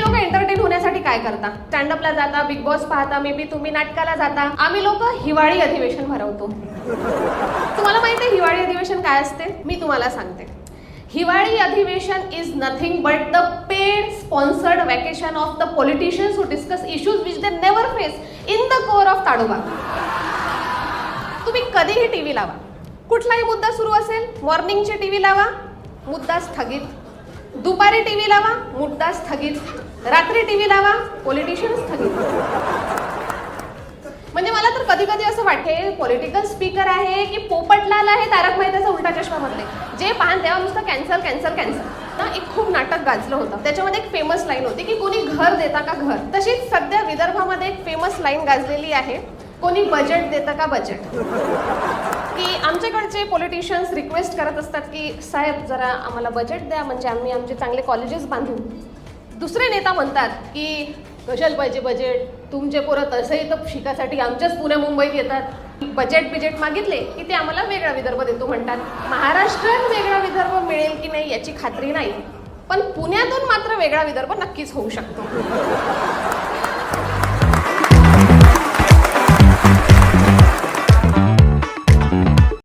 लोक एंटरटेन होण्यासाठी काय करता? स्टँडअपला जाता, बिग बॉस पाहता, मे बी तुम्ही नाटकाला जाता. आम्ही लोक हिवाळी अधिवेशन भरवतो. तुम्हाला माहिती आहे हिवाळी अधिवेशन काय असते? मी तुम्हाला सांगते. हिवाळी अधिवेशन is nothing but the paid sponsored vacation of the politicians who discuss issues which they never face in the core of Tadoba. तुम्ही कधीही टीव्ही लावा, कुठलाही मुद्दा सुरू असेल, मॉर्निंगची टीव्ही लावा, मुद्दा स्थगित. दुपारी टीव्ही लावा, मुद्दा स्थगित. रात्री टीव्ही लावा, पॉलिटिशियन स्थगित. म्हणजे मला तर कधी कधी असं वाटते पॉलिटिकल स्पीकर आहे की पोपटलाल आहे तारक मेहताचा उलटा चष्मा मधले. जे पाहन तेव्हा नुसतं कॅन्सल कॅन्सल कॅन्सल ना. एक खूप नाटक गाजलं होतं, त्याच्यामध्ये एक फेमस लाईन होती की कोणी घर देता का घर. तशीच सध्या विदर्भामध्ये एक फेमस लाईन गाजलेली आहे, कोणी बजेट देतं का बजेट. की आमच्याकडचे पॉलिटिशियन्स रिक्वेस्ट करत असतात की साहेब जरा आम्हाला बजेट द्या म्हणजे आम्ही आमचे चांगले कॉलेजेस बांधू. दुसरे नेता म्हणतात की कशाला पाहिजे बजेट, तुमचे पोरं तसंही तर शिकासाठी आमच्याच पुण्या मुंबईत येतात. बजेट मागितले की ते आम्हाला वेगळा विदर्भ देतो म्हणतात. महाराष्ट्रात वेगळा विदर्भ मिळेल की नाही याची खात्री नाही, पण पुण्यातून मात्र वेगळा विदर्भ नक्कीच होऊ शकतो.